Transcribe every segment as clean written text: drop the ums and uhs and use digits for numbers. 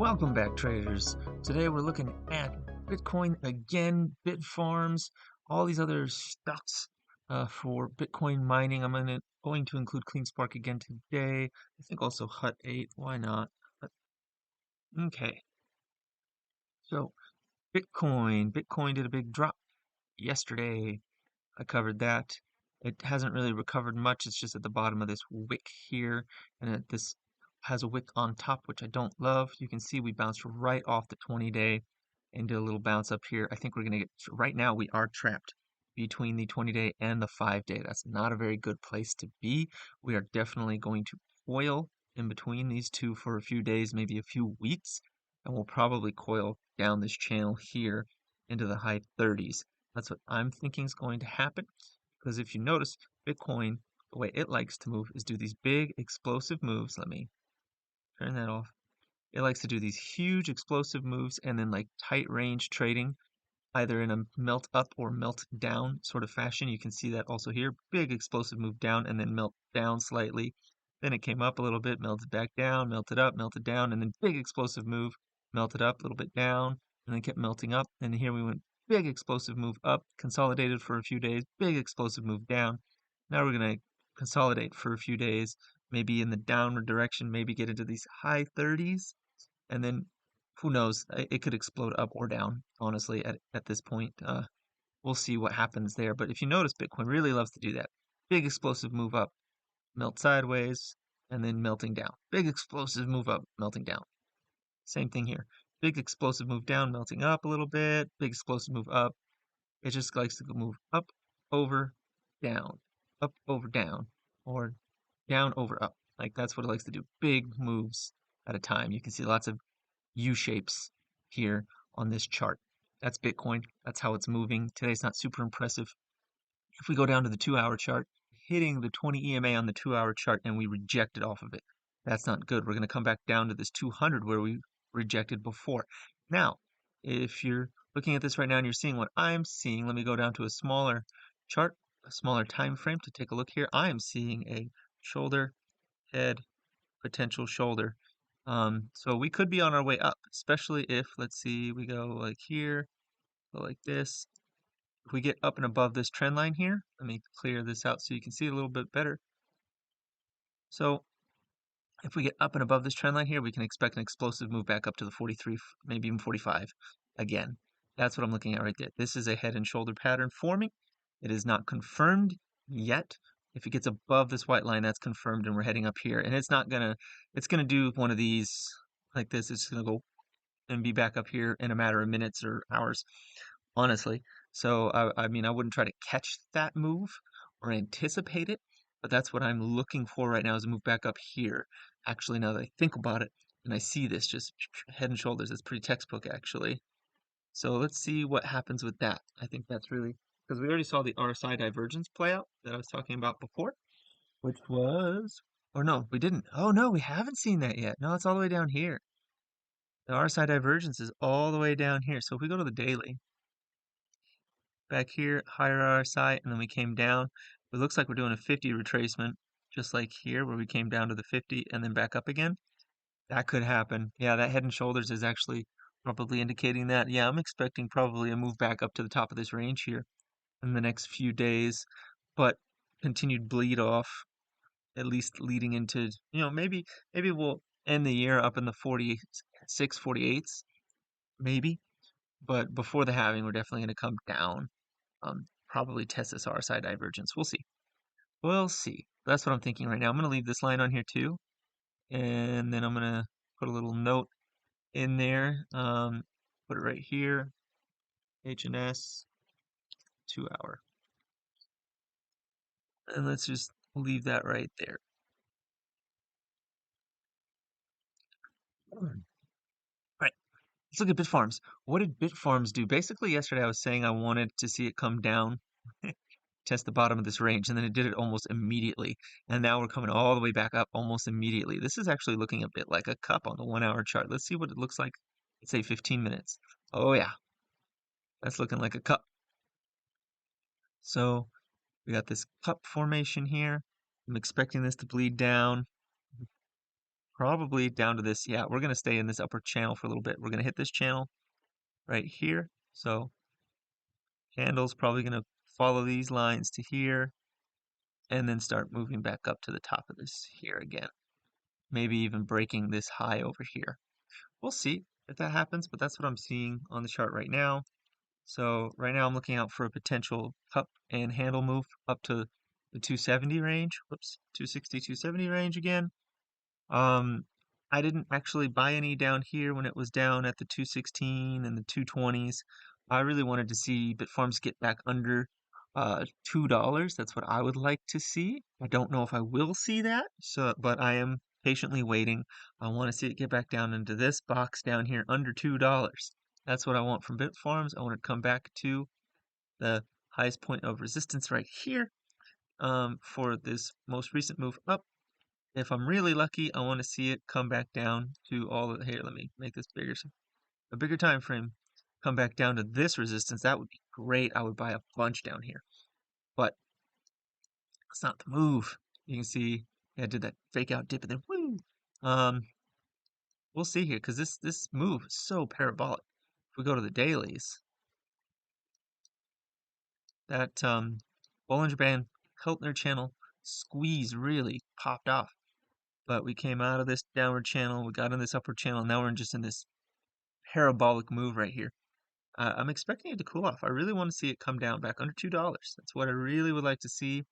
Welcome back, traders. Today we're looking at Bitcoin again, Bitfarms, all these other stocks for Bitcoin mining. I'm going to include CleanSpark again today. I think also Hut 8. Why not? Okay, so Bitcoin did a big drop yesterday. I covered that. It hasn't really recovered much. It's just at the bottom of this wick here, and this has a wick on top, which I don't love. You can see we bounced right off the 20-day and did a little bounce up here. I think we're going to get, right now we are trapped between the 20-day and the 5-day. That's not a very good place to be. We are definitely going to coil in between these two for a few days, maybe a few weeks, and we'll probably coil down this channel here into the high 30s. That's what I'm thinking is going to happen, because if you notice, Bitcoin, the way it likes to move is do these big explosive moves. Let me turn that off. It likes to do these huge explosive moves and then like tight range trading, either in a melt up or melt down sort of fashion. You can see that also here. Big explosive move down and then melt down slightly. Then it came up a little bit, melted back down, melted up, melted down, and then big explosive move, melted up a little bit down, and then kept melting up. And here we went big explosive move up, consolidated for a few days, big explosive move down. Now we're going to consolidate for a few days, maybe in the downward direction, maybe get into these high 30s, and then who knows, it could explode up or down, honestly, at this point. We'll see what happens there. But if you notice, Bitcoin really loves to do that. Big explosive move up, melt sideways, and then melting down. Big explosive move up, melting down. Same thing here. Big explosive move down, melting up a little bit. Big explosive move up. It just likes to move up, over, down, up, over, down, or down, over, up. Like that's what it likes to do. Big moves at a time. You can see lots of U shapes here on this chart. That's Bitcoin. That's how it's moving. Today's not super impressive. If we go down to the 2-hour chart, hitting the 20 EMA on the 2-hour chart and we reject it off of it. That's not good. We're going to come back down to this 200 where we rejected before. Now, if you're looking at this right now and you're seeing what I'm seeing, let me go down to a smaller chart, a smaller time frame to take a look here. I am seeing a shoulder, head, potential shoulder. So we could be on our way up, especially if, let's see, we go like here, go like this. If we get up and above this trend line here, let me clear this out so you can see it a little bit better. So if we get up and above this trend line here, we can expect an explosive move back up to the 43, maybe even 45 again. That's what I'm looking at right there. This is a head and shoulder pattern forming. It is not confirmed yet. If it gets above this white line, that's confirmed, and we're heading up here. And it's gonna do one of these like this. It's gonna go and be back up here in a matter of minutes or hours, honestly. So, I mean, I wouldn't try to catch that move or anticipate it, but that's what I'm looking for right now is a move back up here. Actually, now that I think about it and I see this, just head and shoulders, it's pretty textbook, actually. So let's see what happens with that. I think that's really, because we already saw the RSI divergence play out that I was talking about before, which was, or no, we didn't. Oh no, we haven't seen that yet. No, it's all the way down here. The RSI divergence is all the way down here. So if we go to the daily, back here, higher RSI, and then we came down. It looks like we're doing a 50 retracement, just like here, where we came down to the 50 and then back up again. That could happen. Yeah, that head and shoulders is actually probably indicating that. Yeah, I'm expecting probably a move back up to the top of this range here in the next few days, but continued bleed off, at least leading into, maybe we'll end the year up in the 46, 48s, maybe. But before the halving, we're definitely going to come down. Probably test this RSI divergence. We'll see. We'll see. That's what I'm thinking right now. I'm going to leave this line on here too. And then I'm going to put a little note in there. Put it right here. HNS 2-hour. And let's just leave that right there. All right. Let's look at Bitfarms. What did Bitfarms do? Basically, yesterday I was saying I wanted to see it come down. Test the bottom of this range, and then it did it almost immediately. And now we're coming all the way back up almost immediately. This is actually looking a bit like a cup on the 1-hour chart. Let's see what it looks like. Let's say 15 minutes. Oh yeah, that's looking like a cup. So we got this cup formation here. I'm expecting this to bleed down. probably down to this. Yeah, we're going to stay in this upper channel for a little bit. We're going to hit this channel right here. So candle's probably going to follow these lines to here and then start moving back up to the top of this here again. Maybe even breaking this high over here. We'll see if that happens, but that's what I'm seeing on the chart right now. So right now I'm looking out for a potential cup and handle move up to the 270 range. Whoops, 260, 270 range again. I didn't actually buy any down here when it was down at the 216 and the 220s. I really wanted to see Bitfarms get back under $2. That's what I would like to see. I don't know if I will see that, but I am patiently waiting. I want to see it get back down into this box down here under $2. That's what I want from Bitfarms. I want to come back to the highest point of resistance right here for this most recent move up. If I'm really lucky, I want to see it come back down to all of, here, let me make this bigger, a bigger time frame, come back down to this resistance. That would be great. I would buy a bunch down here, but it's not the move. You can see, yeah, I did that fake out dip and then woo. We'll see here because this move is so parabolic. If we go to the dailies, that Bollinger Band Keltner channel squeeze really popped off. But we came out of this downward channel, we got in this upward channel, now we're just in this parabolic move right here. I'm expecting it to cool off. I really want to see it come down back under $2. That's what I really would like to see.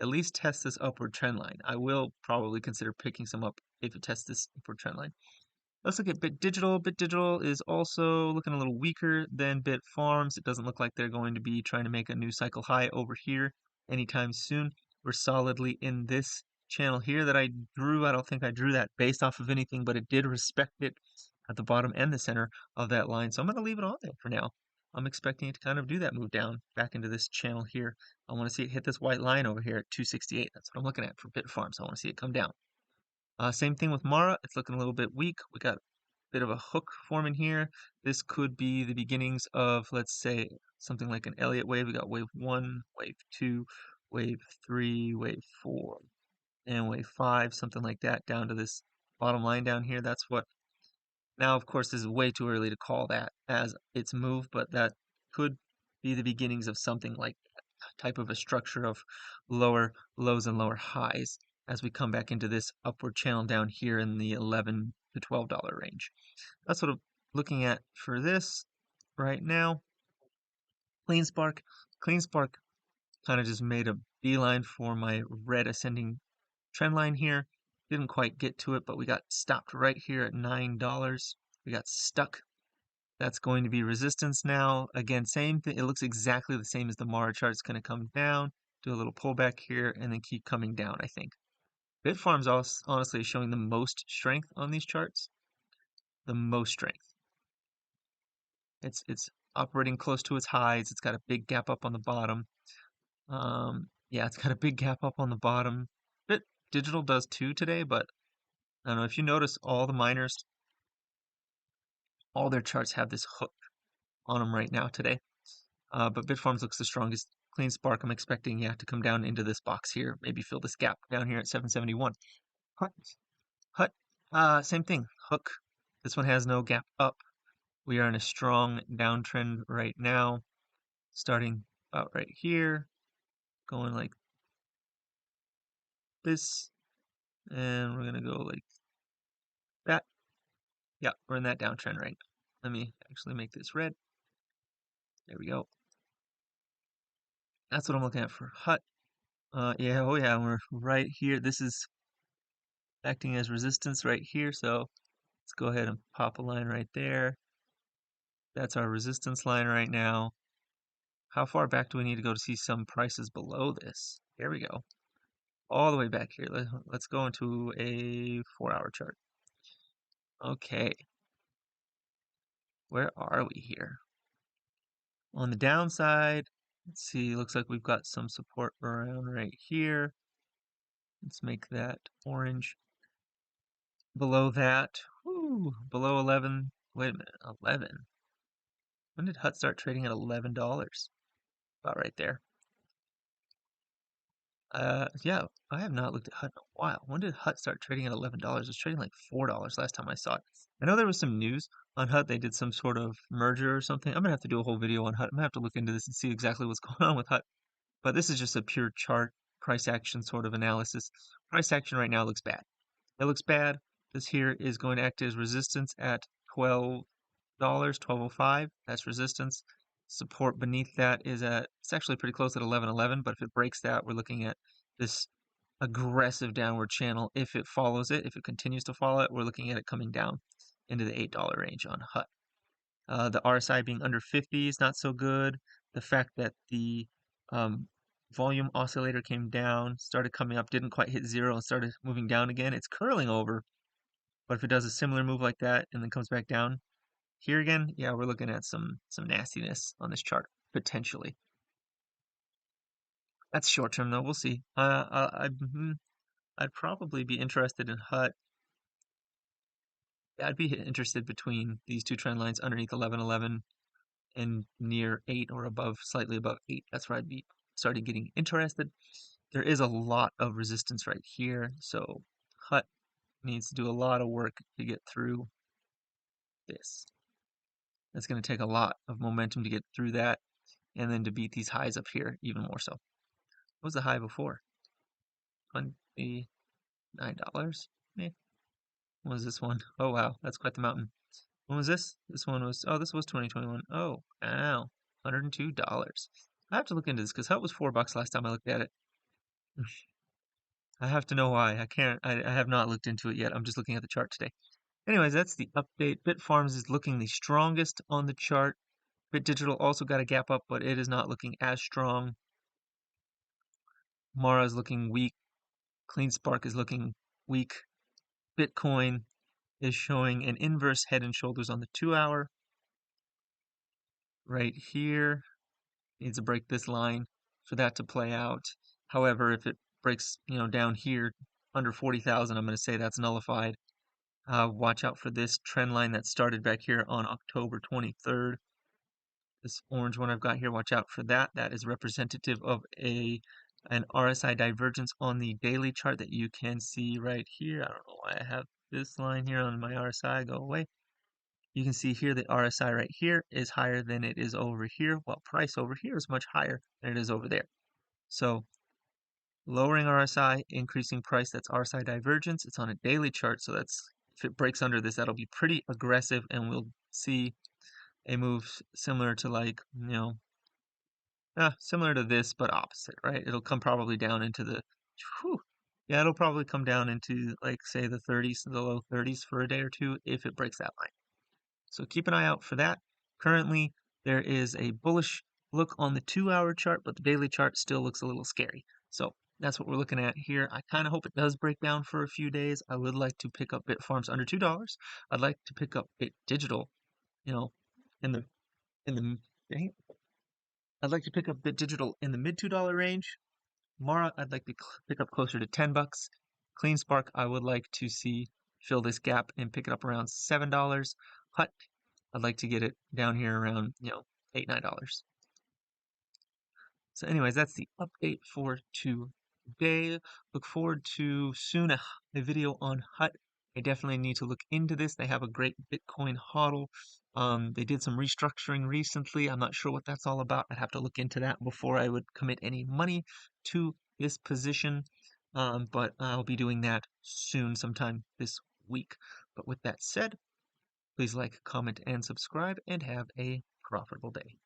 At least test this upward trend line. I will probably consider picking some up if it tests this upward trend line. Let's look at Bit Digital. Bit Digital is also looking a little weaker than Bit Farms. It doesn't look like they're going to be trying to make a new cycle high over here anytime soon. We're solidly in this channel here that I drew. I don't think I drew that based off of anything, but it did respect it at the bottom and the center of that line. So I'm going to leave it on there for now. I'm expecting it to kind of do that move down back into this channel here. I want to see it hit this white line over here at 268. That's what I'm looking at for Bit Farms. I want to see it come down. Same thing with Mara. It's looking a little bit weak. We got a bit of a hook forming here. This could be the beginnings of, let's say, something like an Elliott wave. We got wave 1, wave 2, wave 3, wave 4, and wave 5, something like that, down to this bottom line down here. That's what. Now, of course, this is way too early to call that as its move, but that could be the beginnings of something like that type of a structure of lower lows and lower highs as we come back into this upward channel down here in the $11 to $12 range. That's what I'm looking at for this right now. CleanSpark. CleanSpark kind of just made a beeline for my red ascending trend line here. Didn't quite get to it, but we got stopped right here at $9. We got stuck. That's going to be resistance now. Again, same thing. It looks exactly the same as the Mara chart. It's going to come down, do a little pullback here, and then keep coming down, I think. Bitfarms honestly is showing the most strength on these charts. The most strength. It's operating close to its highs. It's got a big gap up on the bottom. Yeah, it's got a big gap up on the bottom. Bit Digital does too today, but I don't know if you notice all the miners, all their charts have this hook on them right now today. But Bitfarms looks the strongest. CleanSpark, I'm expecting, yeah, to come down into this box here, maybe fill this gap down here at 771. Hut, same thing, hook. This one has no gap up. We are in a strong downtrend right now, starting about right here, going like this, and we're gonna go like that. Yeah, we're in that downtrend right now. Let me actually make this red. There we go. That's what I'm looking at for Hut. Yeah, oh yeah, we're right here. This is acting as resistance right here, so let's go ahead and pop a line right there. That's our resistance line right now. How far back do we need to go to see some prices below this? Here we go. All the way back here. Let's go into a 4-hour chart. Okay. Where are we here? On the downside, let's see, looks like we've got some support around right here. Let's make that orange. Below that, below 11. Wait a minute, 11. When did Hut start trading at $11? About right there. Yeah, I have not looked at Hut in a while. When did Hut start trading at $11? It was trading like $4 last time I saw it. I know there was some news on Hut. They did some sort of merger or something. I'm gonna have to do a whole video on Hut. I'm gonna have to look into this and see exactly what's going on with Hut. But this is just a pure chart price action sort of analysis. Price action right now looks bad. It looks bad. This here is going to act as resistance at $12, 12.05. That's resistance. Support beneath that is at, it's actually pretty close at 11.11, but if it breaks that, we're looking at this aggressive downward channel. If it follows it, if it continues to follow it, we're looking at it coming down into the $8 range on Hut. The RSI being under 50 is not so good. The fact that the um, volume oscillator came down, started coming up, didn't quite hit zero, and started moving down again. It's curling over, but if it does a similar move like that and then comes back down here again, yeah, we're looking at some nastiness on this chart potentially. That's short term though. We'll see. I'd probably be interested in Hut. I'd be interested between these two trend lines underneath 11.11 and near 8 or above, slightly above 8. That's where I'd be starting getting interested. There is a lot of resistance right here, so Hut needs to do a lot of work to get through this. It's going to take a lot of momentum to get through that and then to beat these highs up here even more so. What was the high before? $29? Eh. What was this one? Oh wow, that's quite the mountain. When was this? This one was, oh, this was 2021. Oh, wow, $102. I have to look into this because Hut was $4 last time I looked at it. I have to know why. I can't, I have not looked into it yet. I'm just looking at the chart today. Anyways, that's the update. Bitfarms is looking the strongest on the chart. BitDigital also got a gap up, but it is not looking as strong. Mara is looking weak. CleanSpark is looking weak. Bitcoin is showing an inverse head and shoulders on the 2-hour. Right here needs to break this line for that to play out. However, if it breaks, down here under 40,000, I'm going to say that's nullified. Watch out for this trend line that started back here on October 23rd. This orange one I've got here, watch out for that. That is representative of an RSI divergence on the daily chart that you can see right here. I don't know why I have this line here on my RSI. Go away. You can see here the RSI right here is higher than it is over here, while price over here is much higher than it is over there. So lowering RSI, increasing price, that's RSI divergence. It's on a daily chart, so that's, if it breaks under this, that'll be pretty aggressive, and we'll see a move similar to similar to this, but opposite, right? It'll come probably down into whew, yeah, it'll probably come down into like say the 30s, the low 30s for a day or two if it breaks that line. So keep an eye out for that. Currently, there is a bullish look on the 2-hour chart, but the daily chart still looks a little scary. So that's what we're looking at here. I kind of hope it does break down for a few days. I would like to pick up Bitfarms under $2. I'd like to pick up Bit Digital, in the in the dang it. I'd like to pick up Bit Digital in the mid $2 range. Mara, I'd like to pick up closer to $10. CleanSpark, I would like to see fill this gap and pick it up around $7. Hut, I'd like to get it down here around, $8, $9. So anyways, that's the update for today. Look forward to soon a video on Hut. I definitely need to look into this. They have a great Bitcoin hodl. They did some restructuring recently. I'm not sure what that's all about. I'd have to look into that before I would commit any money to this position. But I'll be doing that soon, sometime this week. But with that said, please like, comment, and subscribe, and have a profitable day.